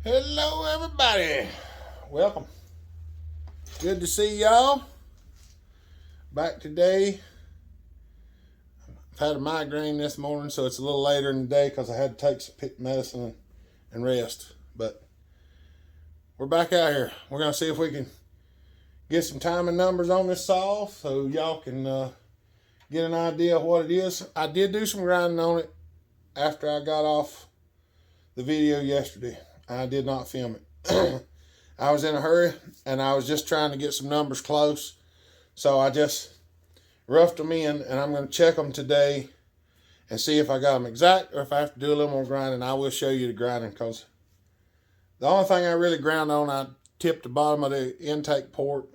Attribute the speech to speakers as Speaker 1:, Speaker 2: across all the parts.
Speaker 1: Hello, everybody. Welcome. Good to see y'all. Back today. I've had a migraine this morning, so it's a little later in the day because I had to take some medicine and rest. But we're back out here. We're going to see if we can get some time and numbers on this saw so y'all can get an idea of what it is. I did do some grinding on it after I got off the video yesterday. I did not film it. I was in a hurry and I was just trying to get some numbers close. So I just roughed them in and I'm going to check them today and see if I got them exact or if I have to do a little more grinding. I will show you the grinding because the only thing I really ground on, I tipped the bottom of the intake port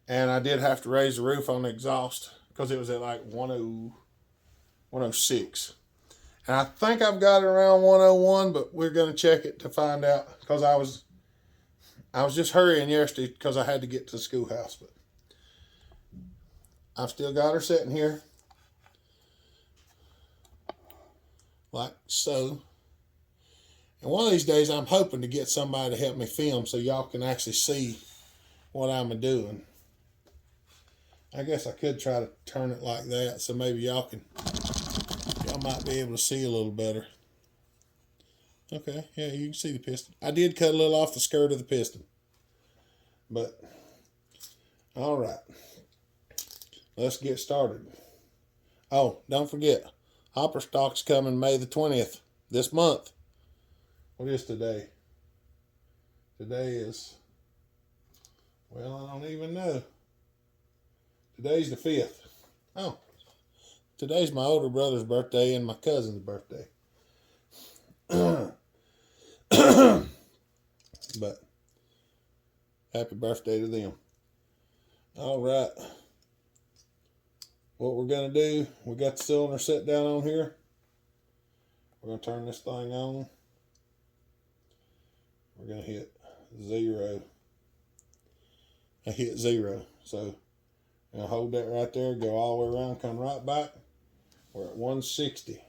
Speaker 1: and I did have to raise the roof on the exhaust because it was at like 106. And I think I've got it around 101, but we're going to check it to find out because I was just hurrying yesterday because I had to get to the schoolhouse. But I've still got her sitting here like so. And one of these days I'm hoping to get somebody to help me film so y'all can actually see what I'm doing. I guess I could try to turn it like that so maybe y'all might be able to see a little better. Okay, yeah, you can see the piston. I did cut a little off the skirt of the piston. But, all right. Let's get started. Oh, don't forget, hopper stock's coming May the 20th, this month. What is today? Today is, well, I don't even know. Today's the 5th. Oh, today's my older brother's birthday and my cousin's birthday. But happy birthday to them. All right. What we're going to do, we got the cylinder set down on here. We're going to turn this thing on. We're going to hit 0. I hit 0. So I'm going to hold that right there, go all the way around, come right back. We're at 160.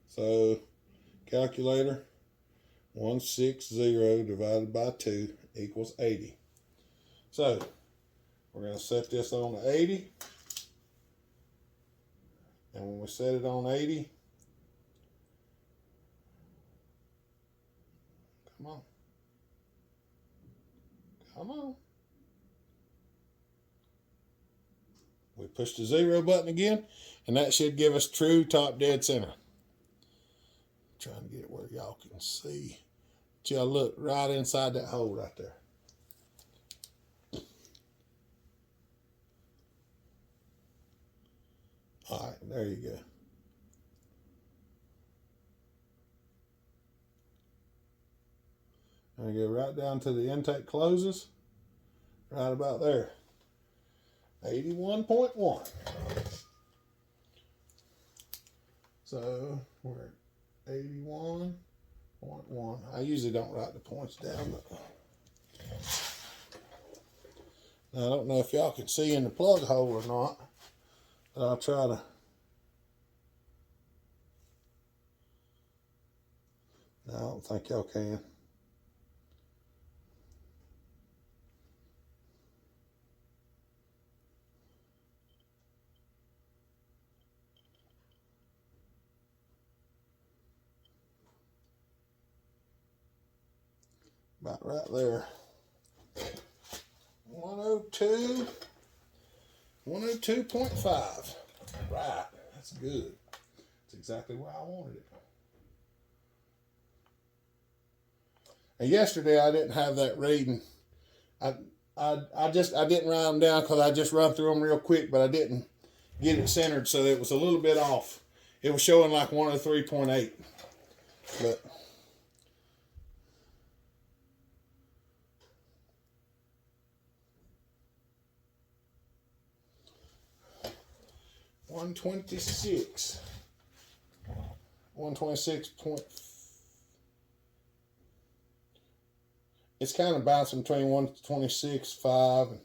Speaker 1: So calculator, 160 divided by 2 equals 80. So we're going to set this on to 80. And when we set it on 80, come on. Come on. We push the 0 button again, and that should give us true top dead center. Trying to get it where y'all can see. But y'all look right inside that hole right there. All right, there you go. I'm going to go right down to the intake closes, right about there. 81.1. So we're at 81.1. I usually don't write the points down, but now, I don't know if y'all can see in the plug hole or not, but I'll try to. No, I don't think y'all can. About right there. 102. 102.5. Right. That's good. That's exactly where I wanted it. And yesterday I didn't have that reading. I didn't write them down because I just run through them real quick, but I didn't get it centered, so it was a little bit off. It was showing like 103.8, but 126. 126 point. It's kind of bouncing between 126.5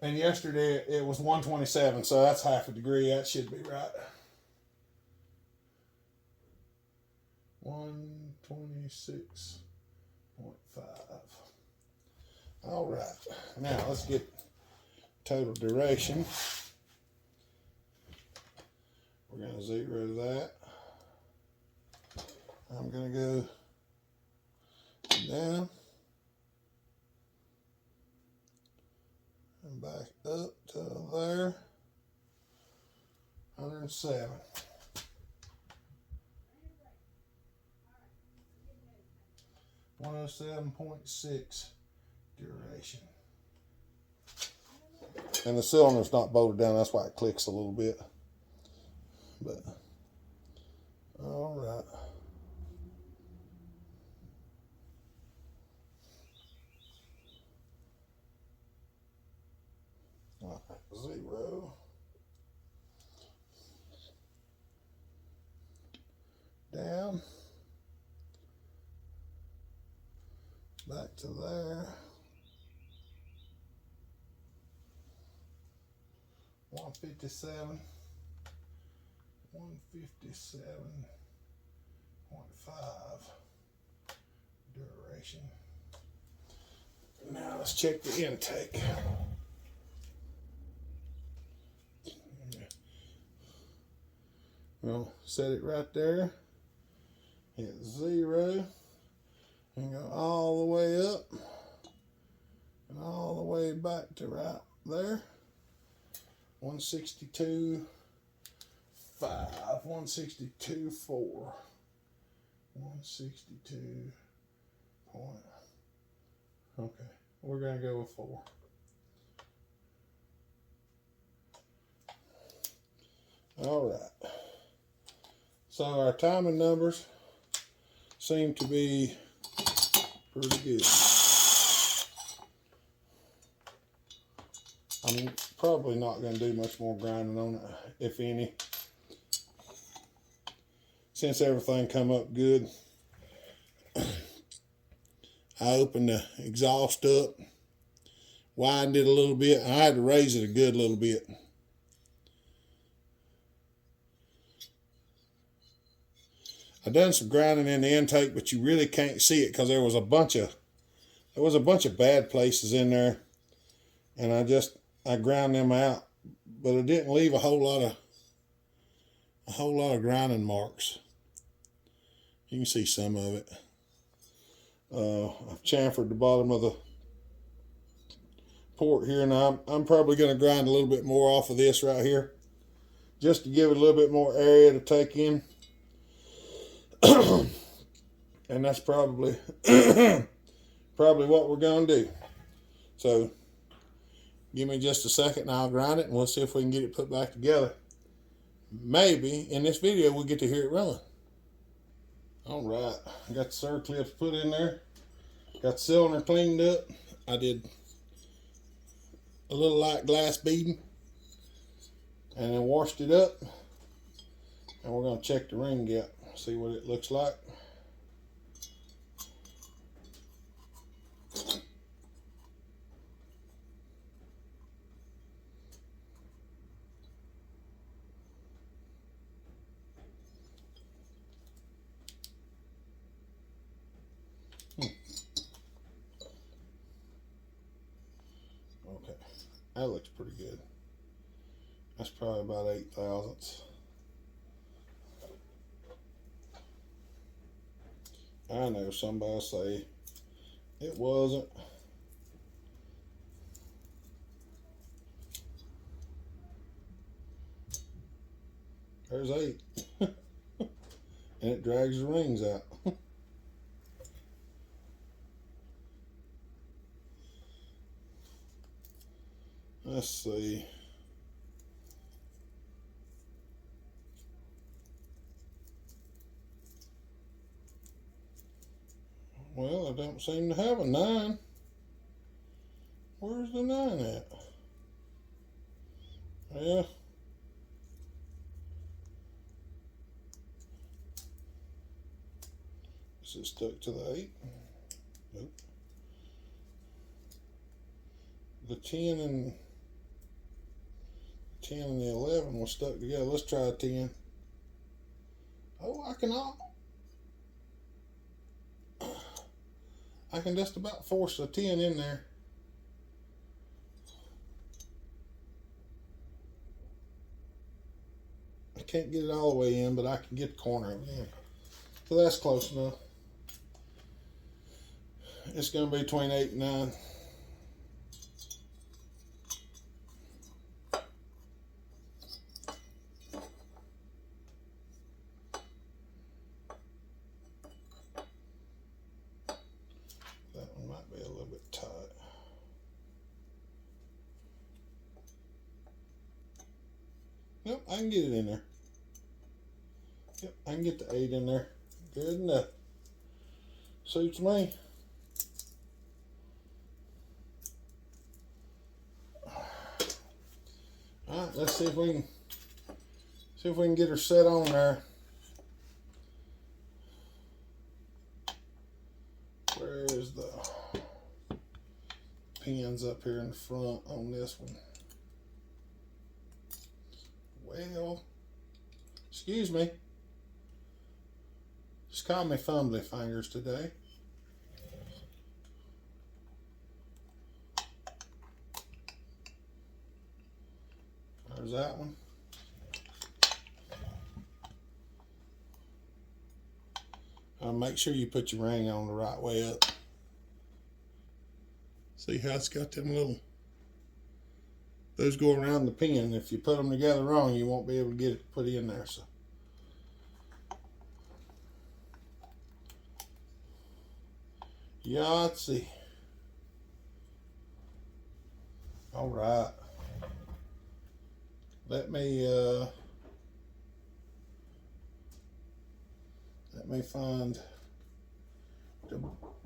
Speaker 1: and yesterday it was 127, so that's half a degree. That should be right. 126.5. All right, now let's get total duration. We're going to zero that. I'm going to go down and back up to there. 107. .6 duration. And the cylinder's not bolted down, that's why it clicks a little bit. But all right. All right, 0. Down. Back to there. 157. 157.5 duration. Now let's check the intake. We'll set it right there. Hit 0 and go all the way up and all the way back to right there. 162.5, 162.4, 162 point. Okay, we're gonna go with 4. All right. So our timing numbers seem to be pretty good. I'm probably not going to do much more grinding on it, if any, since everything come up good. I opened the exhaust up, widened it a little bit. I had to raise it a good little bit. I done some grinding in the intake, but you really can't see it because there was a bunch of bad places in there, and I ground them out, but it didn't leave a whole lot of grinding marks. You can see some of it. I've chamfered the bottom of the port here, and I'm probably going to grind a little bit more off of this right here, just to give it a little bit more area to take in. And that's probably what we're going to do. So give me just a second and I'll grind it, and we'll see if we can get it put back together. Maybe in this video we'll get to hear it run. All right, I got the circlips put in there, got the cylinder cleaned up. I did a little light glass beading and then washed it up, and we're going to check the ring gap, see what it looks like. Okay, that looks pretty good. That's probably about 8 thousandths. I know somebody say it wasn't. There's 8. And it drags the rings out. Let's see. Well, I don't seem to have a 9. Where's the 9 at? Yeah. Is it stuck to the 8? Nope. The 10 and the 11 was stuck together. Let's try a 10. Oh, I can I can just about force a 10 in there. I can't get it all the way in, but I can get the corner of it in. So that's close enough. It's going to be between 8 and 9. That one might be a little bit tight. Yep, I can get it in there. Yep, I can get the 8 in there. Good enough. Suits me. Alright, let's see if we can get her set on there. Where is the pins up here in the front on this one? Well, excuse me. Just call me fumbly fingers today. There's that one. Make sure you put your ring on the right way up. See how it's got them little, those go around the pin. If you put them together wrong, you won't be able to get it put in there. So Yahtzee. All right. Let me find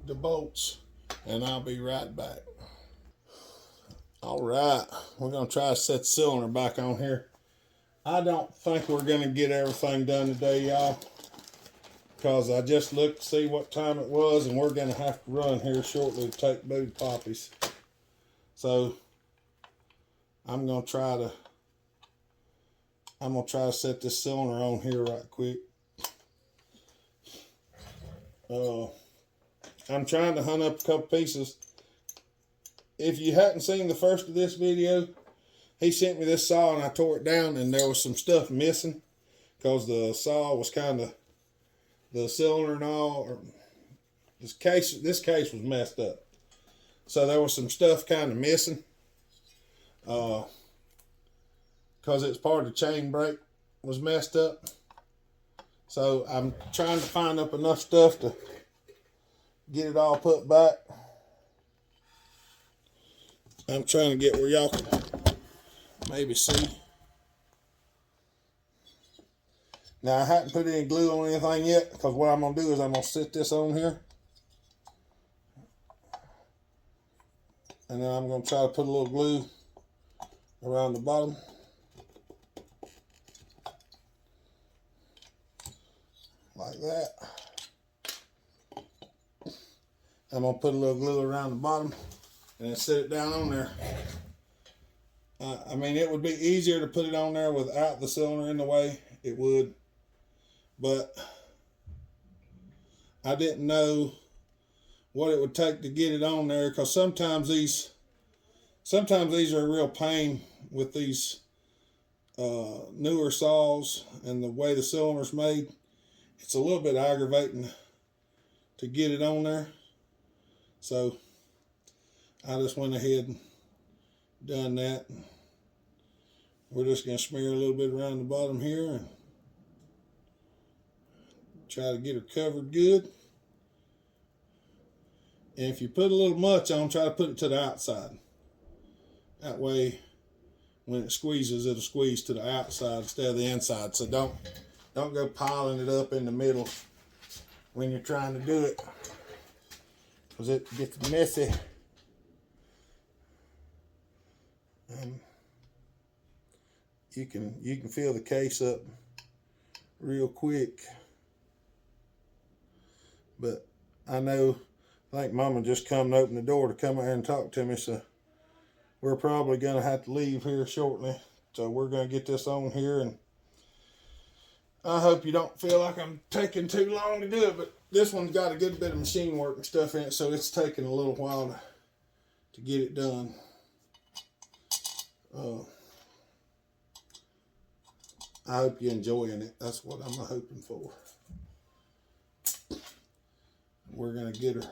Speaker 1: the bolts, and I'll be right back. All right, we're gonna try to set the cylinder back on here. I don't think we're gonna get everything done today, y'all, because I just looked to see what time it was, and we're gonna have to run here shortly to take booty poppies. So I'm gonna try to set this cylinder on here right quick. I'm trying to hunt up a couple pieces. If you hadn't seen the first of this video, he sent me this saw and I tore it down, and there was some stuff missing because the saw was kind of, the cylinder and all, or this case was messed up. So there was some stuff kind of missing because it's part of the chain brake was messed up. So I'm trying to find up enough stuff to get it all put back. I'm trying to get where y'all can maybe see. Now I haven't put any glue on anything yet, because what I'm going to do is I'm going to sit this on here. And then I'm going to try to put a little glue around the bottom. Like that. I'm going to put a little glue around the bottom and then set it down on there. I mean, it would be easier to put it on there without the cylinder in the way. It would. But I didn't know what it would take to get it on there, because sometimes these are a real pain with these newer saws and the way the cylinder's made. It's a little bit aggravating to get it on there. So I just went ahead and done that. We're just going to smear a little bit around the bottom here and try to get her covered good. And if you put a little much on, try to put it to the outside. That way, when it squeezes, it'll squeeze to the outside instead of the inside. So don't go piling it up in the middle when you're trying to do it, because it gets messy. And you can fill the case up real quick. But I think Mama just come and open the door to come out here and talk to me, so we're probably gonna have to leave here shortly. So we're gonna get this on here, and I hope you don't feel like I'm taking too long to do it, but this one's got a good bit of machine work and stuff in it, so it's taking a little while to get it done. I hope you're enjoying it. That's what I'm hoping for. We're going to get her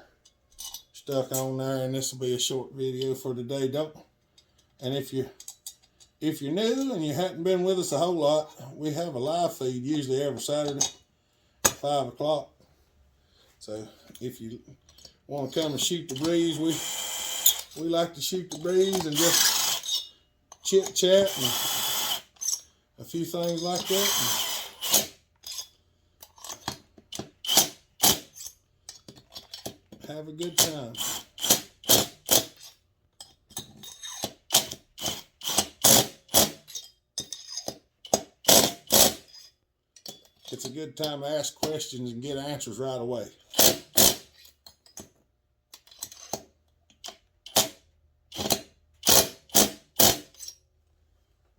Speaker 1: stuck on there, and this will be a short video for today. And if you're new and you hadn't been with us a whole lot, we have a live feed usually every Saturday at 5 o'clock. So if you want to come and shoot the breeze, we like to shoot the breeze and just chit chat and a few things like that. And have a good time. It's a good time to ask questions and get answers right away.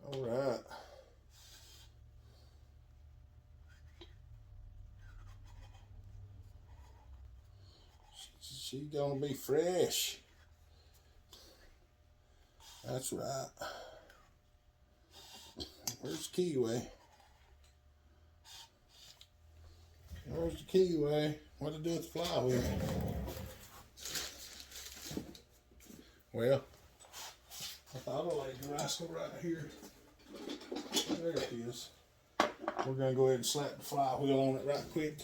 Speaker 1: All right. She's gonna be fresh. That's right. Where's the keyway? Where's the keyway? What to do with the flywheel? Well, I thought I laid the rascal right here. There it is. We're going to go ahead and slap the flywheel on it right quick.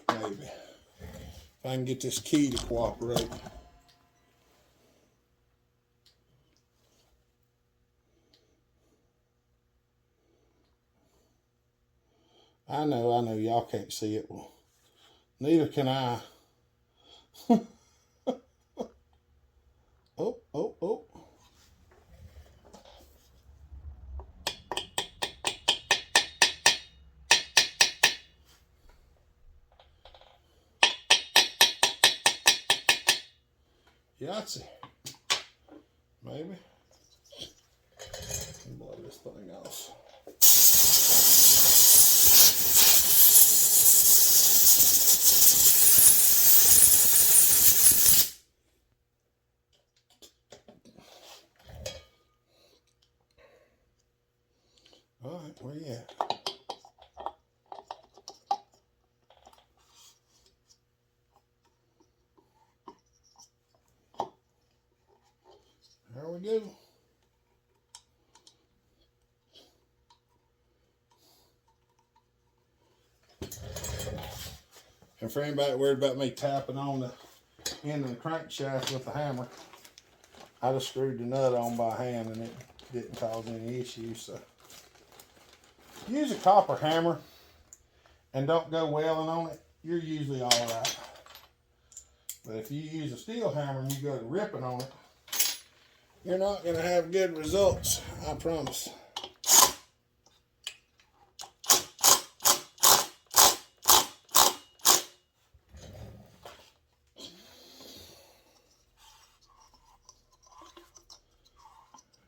Speaker 1: Maybe. If I can get this key to cooperate. I know, y'all can't see it. Well, neither can I. Oh. Yahtzee. Maybe. Blow this thing off. All right, where you at? There we go. And for anybody worried about me tapping on the end of the crankshaft with the hammer, I just screwed the nut on by hand and it didn't cause any issues. So use a copper hammer and don't go welding on it, you're usually all right. But if you use a steel hammer and you go to ripping on it, you're not going to have good results, I promise.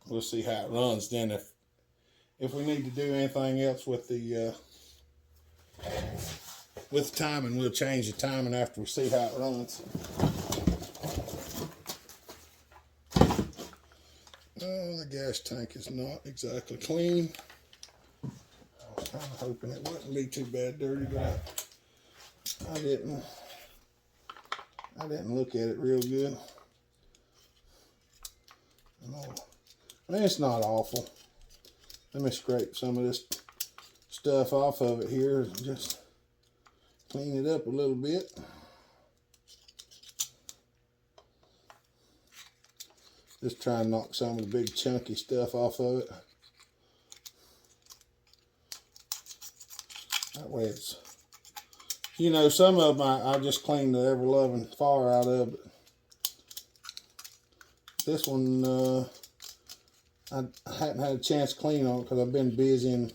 Speaker 1: We'll see how it runs then. If we need to do anything else with the timing, we'll change the timing after we see how it runs. Oh, the gas tank is not exactly clean. I was kind of hoping it wouldn't be too bad dirty, but I didn't look at it real good. I mean, it's not awful. Let me scrape some of this stuff off of it here and just clean it up a little bit. Just try and knock some of the big chunky stuff off of it. That way it's, you know, some of them I just cleaned the ever-loving far out of, but this one I hadn't had a chance to clean on it because I've been busy and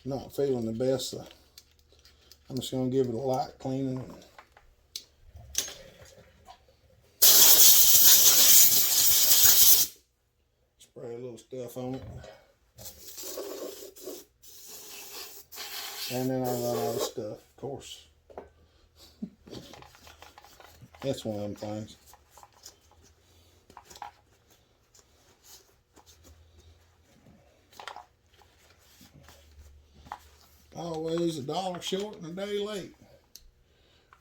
Speaker 1: not feeling the best. So I'm just going to give it a light cleaning. Spray a little stuff on it. And then I run out of stuff, of course. That's one of them things. Always $1 short and a day late.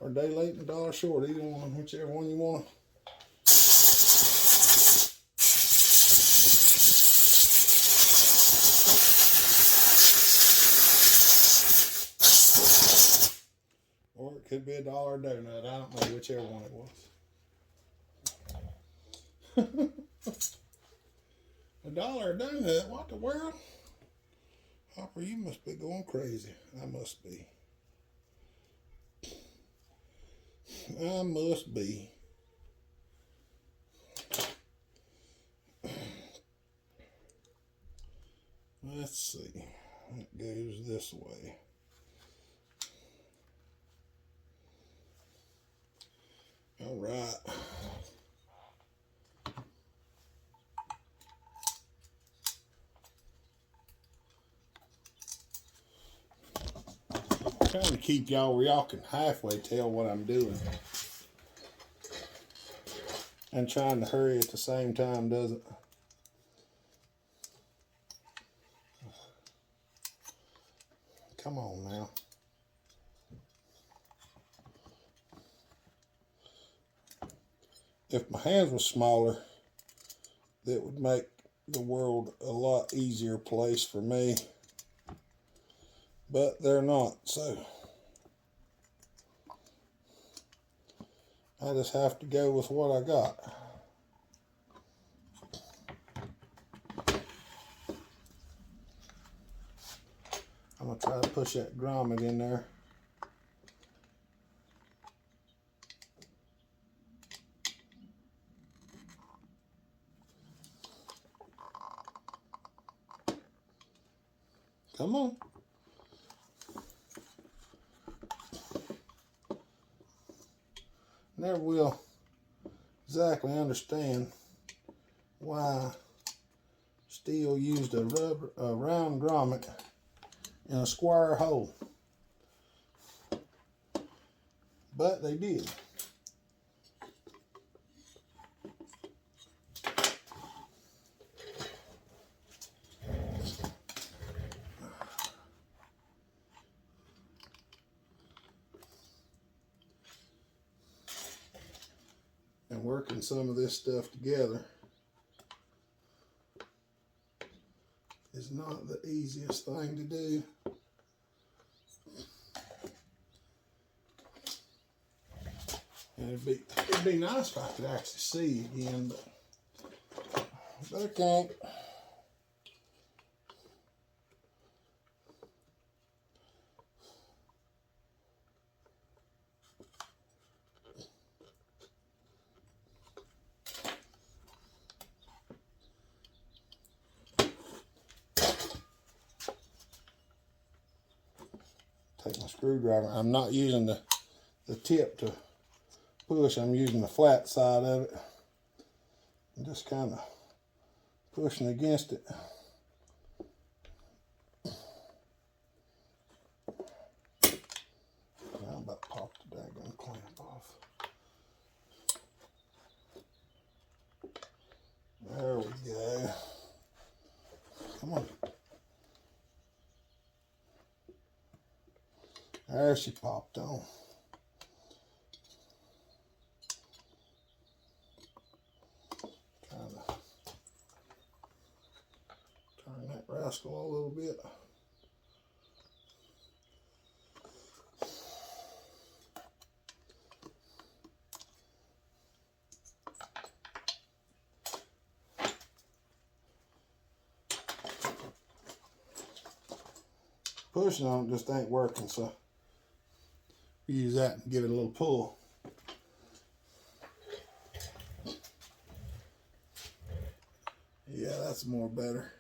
Speaker 1: Or a day late and $1 short, either one, whichever one you want. Or it could be $1 a donut. I don't know, whichever one it was. $1 a donut? What the world? Hopper, you must be going crazy. I must be. I must be. Let's see. It goes this way. All right. Trying to keep y'all where y'all can halfway tell what I'm doing. And trying to hurry at the same time doesn't. Come on now. If my hands were smaller, that would make the world a lot easier place for me. But they're not, so I just have to go with what I got. I'm going to try to push that grommet in there. Come on. Never will exactly understand why steel used a round grommet in a square hole, but they did. And working some of this stuff together is not the easiest thing to do. And it'd be nice if I could actually see again, but I can't. Take my screwdriver. I'm not using the tip to push. I'm using the flat side of it. I'm just kind of pushing against it. I'm about to pop the daggone clamp off. There we go. Come on. There she popped on. Trying to turn that rascal a little bit. Pushing on it just ain't working, so use that and give it a little pull. Yeah, that's more better.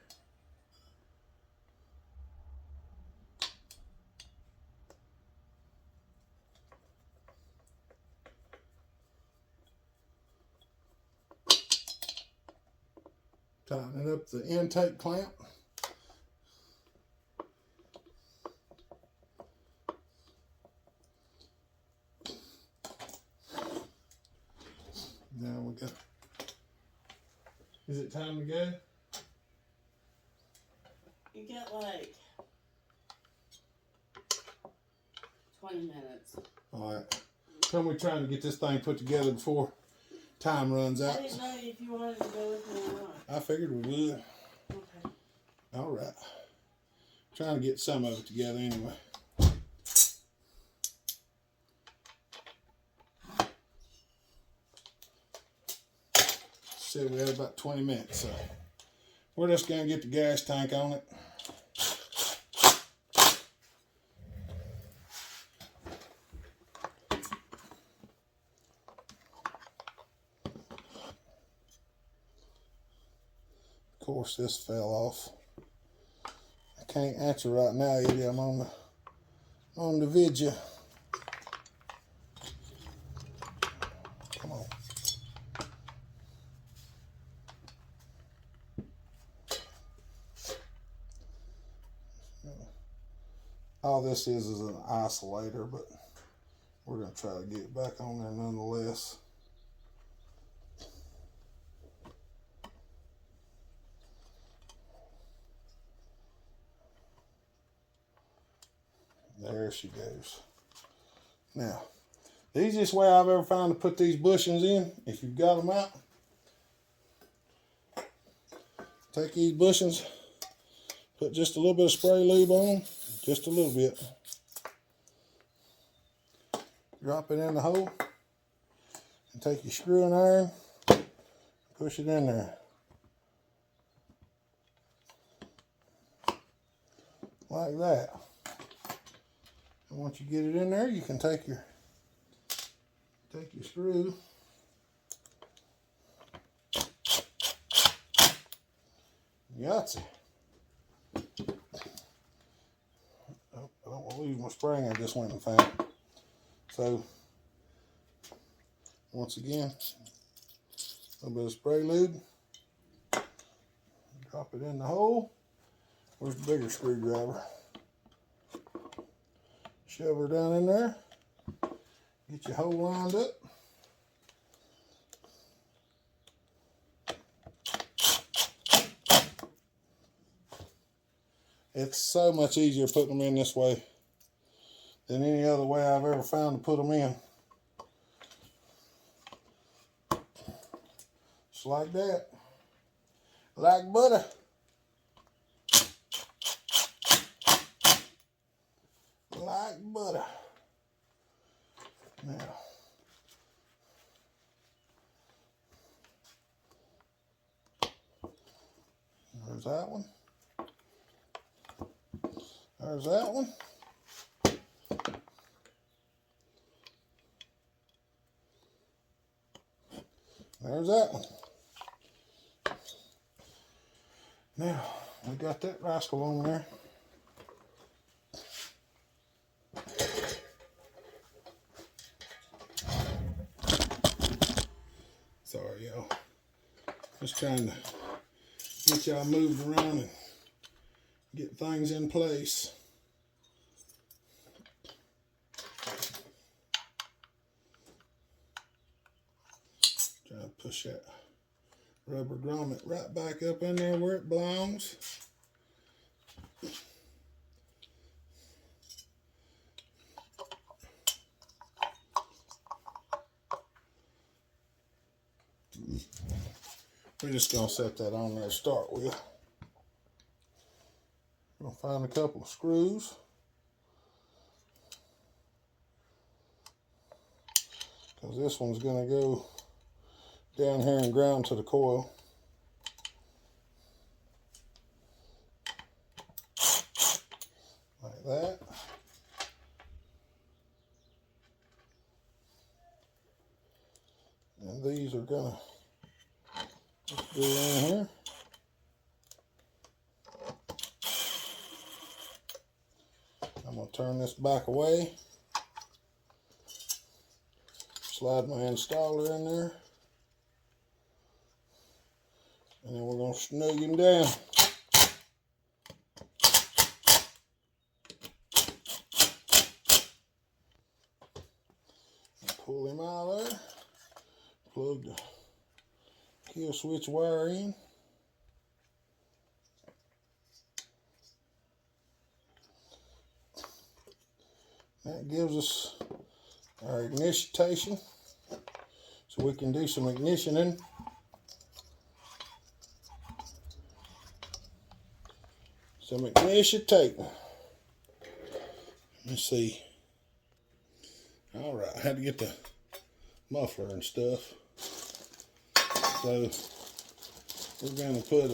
Speaker 1: Tightening up the intake clamp. Now we got. Is it time to go?
Speaker 2: You got like 20 minutes.
Speaker 1: All right. So we're trying to get this thing put together before time runs out.
Speaker 2: I didn't know if you wanted to go with me or not.
Speaker 1: I figured we would.
Speaker 2: Okay.
Speaker 1: All right. Trying to get some of it together anyway. Said we had about 20 minutes, so we're just gonna get the gas tank on it. Of course, this fell off. I can't answer right now, Eddie. I'm on the video. Come on. All this is an isolator, but we're going to try to get it back on there nonetheless. There she goes. Now, the easiest way I've ever found to put these bushings in, if you've got them out, take these bushings, put just a little bit of spray lube on them, just a little bit. Drop it in the hole, and take your screwing iron, push it in there. Like that. And once you get it in there, you can take your screw, Yahtzee. Oh, I don't want to lose my spring I just went and found. So, once again, a little bit of spray lube. Drop it in the hole. Where's the bigger screwdriver? Shove her down in there. Get your hole lined up. It's so much easier putting them in this way than any other way I've ever found to put them in. Just like that. Like butter. Like butter. Now, there's that one. There's that one. There's that one. Now, we got that rascal on there. Sorry, y'all. Just trying to get y'all moved around and get things in place. Try to push that rubber grommet right back up in there where it belongs. We're just going to set that on there to start with. We're going to find a couple of screws. Because this one's going to go down here and ground to the coil. Like that. And these are going to go in here. I'm going to turn this back away. Slide my installer in there. And then we're going gonna snug him down. Pull him out of there. Plug the kill switch wire in. That gives us our ignition, so we can do some ignitioning. Some ignition tape. Let's see. All right, I had to get the muffler and stuff. So we're going to put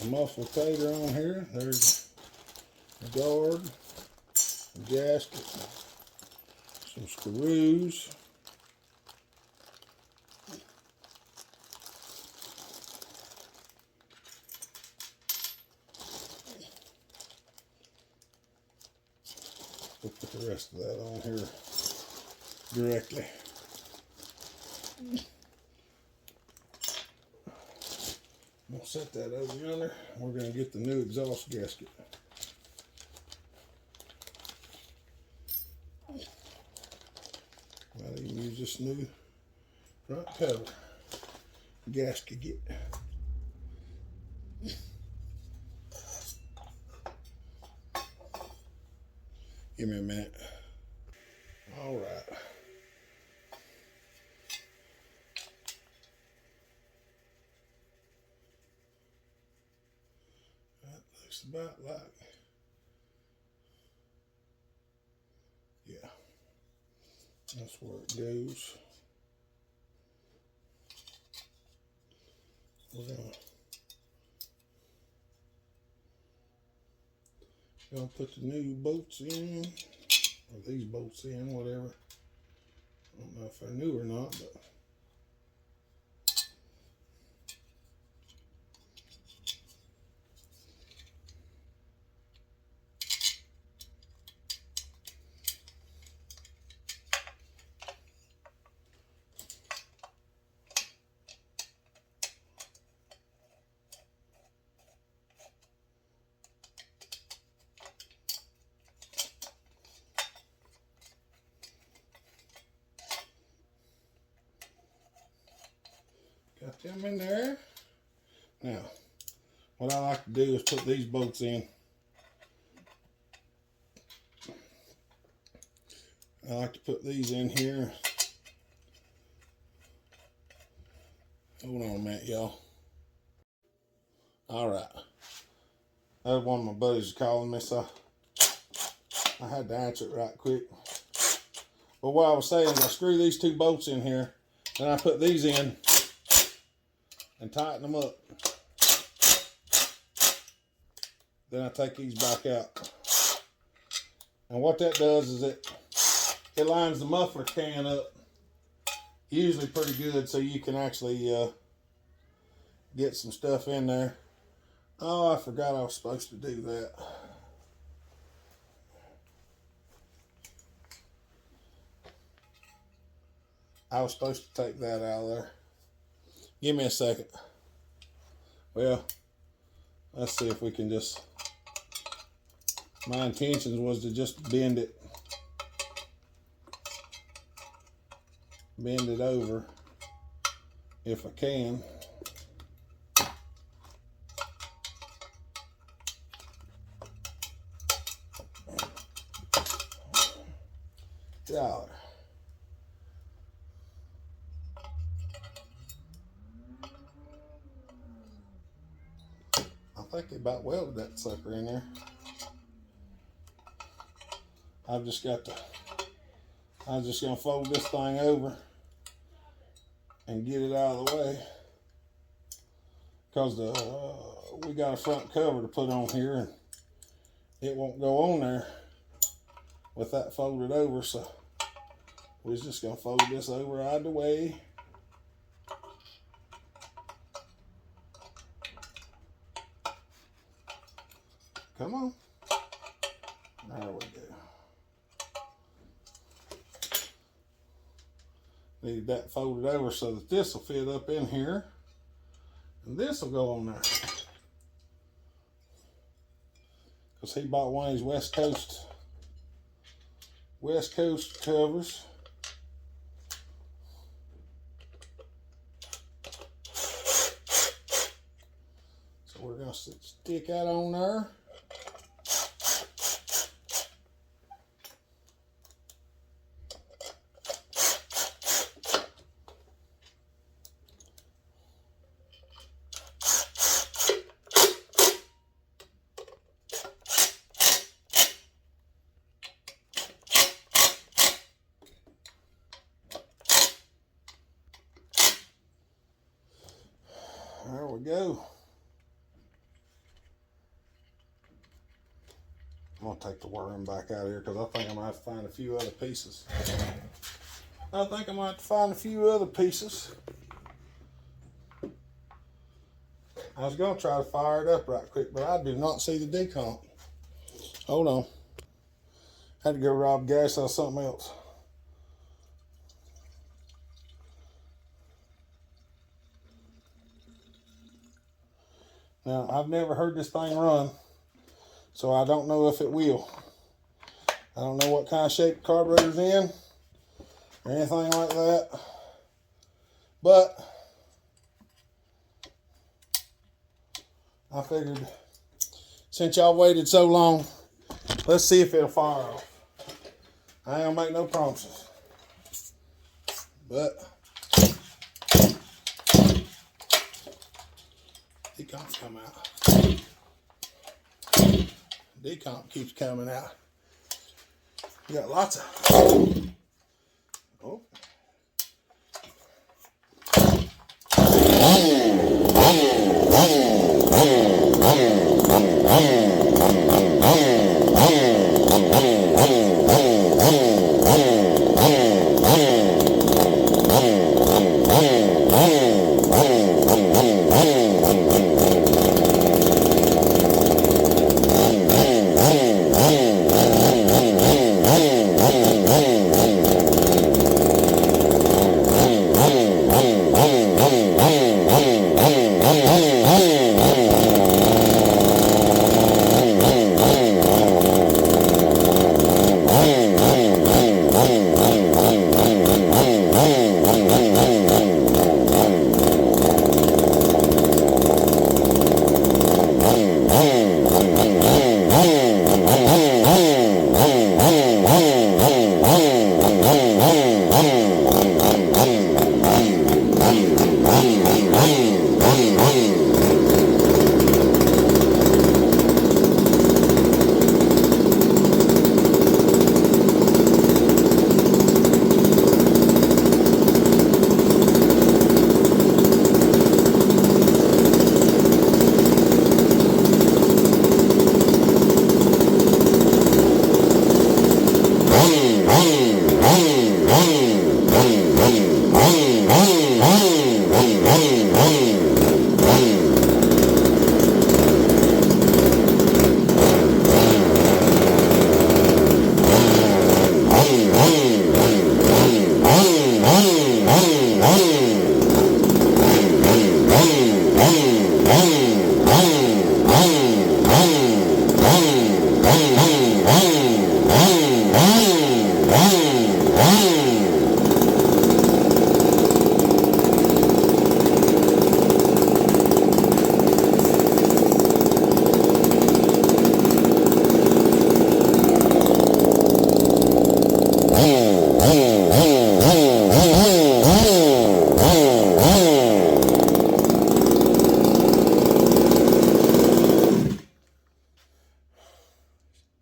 Speaker 1: a muffler tater on here. There's a guard, a gasket, some screws. We'll put the rest of that on here directly. We'll set that over yonder. We're going to get the new exhaust gasket. Might even use this new front cover gasket. Give me a minute. All right. That looks about like, yeah, that's where it goes. We're gonna put the new bolts in, or these bolts in, whatever. I don't know if they're new or not, but got them in there. Now, what I like to do is put these bolts in. I like to put these in here. Hold on a minute, y'all. All right. That was one of my buddies calling me, so I had to answer it right quick. But what I was saying is I screw these two bolts in here, then I put these in and tighten them up. Then I take these back out. And what that does is it lines the muffler can up usually pretty good, so you can actually get some stuff in there. Oh, I forgot I was supposed to do that. I was supposed to take that out of there. Give me a second. Well, let's see if we can just, my intention was to just bend it over if I can. $1. I think they about welded that sucker in there. I'm just gonna fold this thing over and get it out of the way, because we got a front cover to put on here and it won't go on there with that folded over, so we're just gonna fold this over out of the way. Come on. There we go. Need that folded over so that this will fit up in here. And this will go on there. Because he bought one of these West Coast covers. So we're going to stick that on there. There we go. I'm going to take the worm back out of here because I think I'm going to have to find a few other pieces. I was going to try to fire it up right quick, but I do not see the decomp. Hold on. Had to go rob gas on something else. Now, I've never heard this thing run, so I don't know if it will. I don't know what kind of shape the carburetor's in or anything like that. But I figured since y'all waited so long, let's see if it'll fire off. I ain't gonna make no promises. But decomps come out. Decomp keeps coming out. We got lots of. Oh.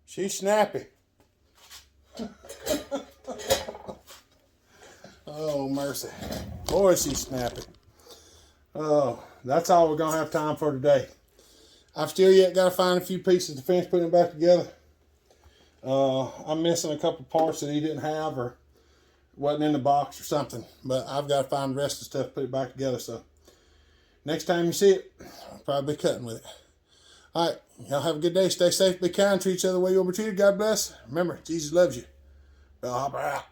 Speaker 1: She's snappy. Oh, mercy. Boy, she's snappy. Oh, that's all we're going to have time for today. I've still yet got to find a few pieces to finish putting it back together. I'm missing a couple parts that he didn't have or wasn't in the box or something. But I've got to find the rest of the stuff to put it back together. So next time you see it, I'll probably be cutting with it. All right, y'all have a good day. Stay safe, be kind, treat each other the way you want to be treated. God bless. Remember, Jesus loves you. Bell Hopper out.